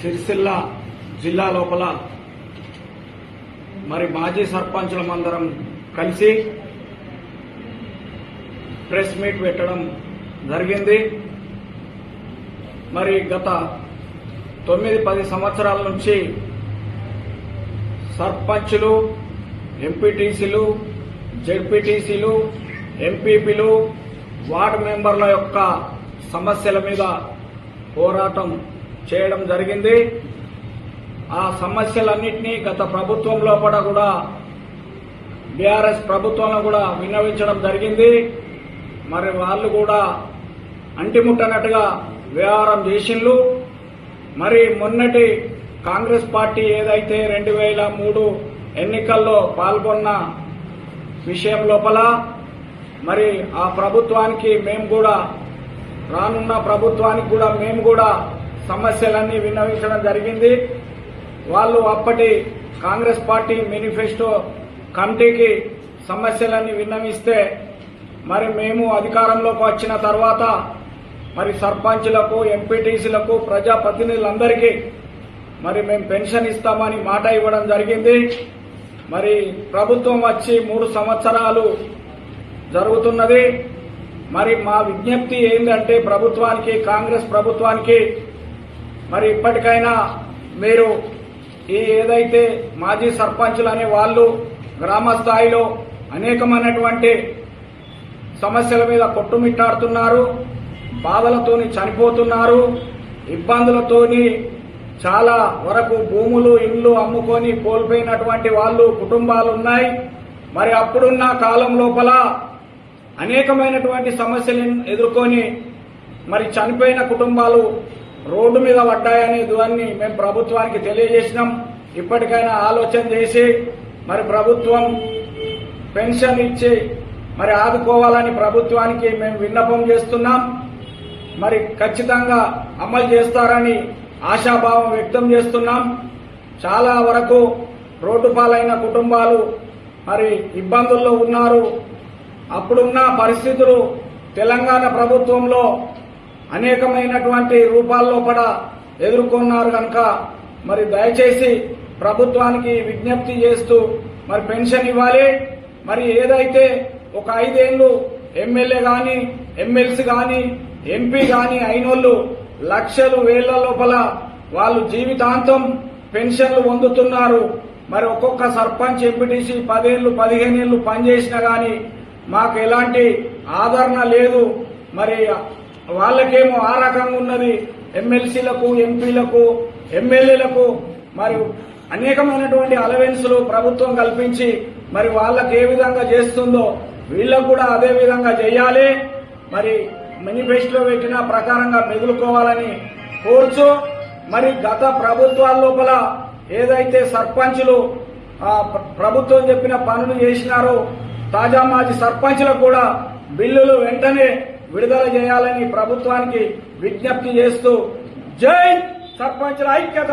సిరిసిల్ల జిల్లా లోపల మరి మాజీ సర్పంచులమందరం కలిసి ప్రెస్ మీట్ పెట్టడం జరిగింది. మరి గత 9-10 సంవత్సరాల నుంచి సర్పంచులు, ఎంపీటీసీలు, జెడ్పీటీసీలు, ఎంపీపీలు, వార్డు మెంబర్ల యొక్క సమస్యల మీద పోరాటం చేయడం జరిగింది. ఆ సమస్యలన్నింటినీ గత ప్రభుత్వం లోపల కూడా బీఆర్ఎస్ ప్రభుత్వంలో కూడా విన్నవించడం జరిగింది. మరి వాళ్ళు కూడా అంటిముట్టనట్టుగా వ్యవహారం చేసిండ్రు. మరి మొన్నటి కాంగ్రెస్ పార్టీ ఏదైతే 2003 ఎన్నికల్లో పాల్గొన్న విషయం లోపల మరి ఆ ప్రభుత్వానికి మేము కూడా రానున్న ప్రభుత్వానికి కూడా మేము కూడా సమస్యలన్నీ విన్నవించడం జరిగింది. వాళ్ళు అప్పటి కాంగ్రెస్ పార్టీ మేనిఫెస్టో కమిటీకి సమస్యలన్నీ విన్నవిస్తే మరి మేము అధికారంలోకి వచ్చిన తర్వాత మరి సర్పంచులకు, ఎంపీటీసీలకు, ప్రజాప్రతినిధులందరికీ మరి మేము పెన్షన్ ఇస్తామని మాట ఇవ్వడం జరిగింది. మరి ప్రభుత్వం వచ్చి 3 సంవత్సరాలు జరుగుతున్నది. మరి మా విజ్ఞప్తి ఏంటంటే ప్రభుత్వానికి, కాంగ్రెస్ ప్రభుత్వానికి మరి ఇప్పటికైనా మీరు ఈ ఏదైతే మాజీ సర్పంచులు అనే వాళ్ళు గ్రామ స్థాయిలో అనేకమైనటువంటి సమస్యల మీద కొట్టుమిట్టాడుతున్నారు, బాధలతోని చనిపోతున్నారు, ఇబ్బందులతోని చాలా వరకు భూములు, ఇండ్లు అమ్ముకొని కోల్పోయినటువంటి వాళ్ళు కుటుంబాలు ఉన్నాయి. మరి అప్పుడున్న కాలం లోపల అనేకమైనటువంటి సమస్యలను ఎదుర్కొని మరి చనిపోయిన కుటుంబాలు రోడ్డు మీద పడ్డాయనే దాన్ని మేము ప్రభుత్వానికి తెలియజేసినాం. ఇప్పటికైనా ఆలోచన చేసి మరి ప్రభుత్వం పెన్షన్ ఇచ్చి మరి ఆదుకోవాలని ప్రభుత్వానికి మేము విన్నపం చేస్తున్నాం. మరి ఖచ్చితంగా అమలు చేస్తారని ఆశాభావం వ్యక్తం చేస్తున్నాం. చాలా వరకు రోడ్డు పాలైన కుటుంబాలు మరి ఇబ్బందుల్లో ఉన్నారు. అప్పుడున్న పరిస్థితులు తెలంగాణ ప్రభుత్వంలో అనేకమైనటువంటి రూపాల్లో కూడా ఎదుర్కొన్నారు కనుక మరి దయచేసి ప్రభుత్వానికి విజ్ఞప్తి చేస్తూ మరి పెన్షన్ ఇవ్వాలి. మరి ఏదైతే ఒక 5 ఏళ్లు ఎమ్మెల్యే గాని, ఎమ్మెల్సీ గాని, ఎంపీ గాని అయినోళ్లు లక్షలు వేల లోపల వాళ్ళు జీవితాంతం పెన్షన్లు పొందుతున్నారు. మరి ఒక్కొక్క సర్పంచ్, ఎంపీటీసీ 10 ఏళ్లు 15 ఏళ్లు పనిచేసినా గాని మాకు ఎలాంటి ఆదరణ లేదు. మరి వాళ్ళకేమో ఆ రకంగా ఉన్నది. ఎమ్మెల్సీలకు, ఎంపీలకు, ఎమ్మెల్యేలకు మరి అనేకమైనటువంటి అలవెన్సులు ప్రభుత్వం కల్పించి మరి వాళ్ళకి ఏ విధంగా చేస్తుందో వీళ్ళకు కూడా అదే విధంగా చేయాలి. మరి మేనిఫెస్టోలో పెట్టిన ప్రకారంగా మెదులుకోవాలని కోరుచు మరి గత ప్రభుత్వాల లోపల ఏదైతే సర్పంచులు ప్రభుత్వం చెప్పిన పనులు చేసినారో తాజా మాజీ సర్పంచులకు కూడా బిల్లులు వెంటనే విడుదల చేయాలని ప్రభుత్వానికి విజ్ఞప్తి చేస్తూ జై సర్పంచుల ఐక్యత.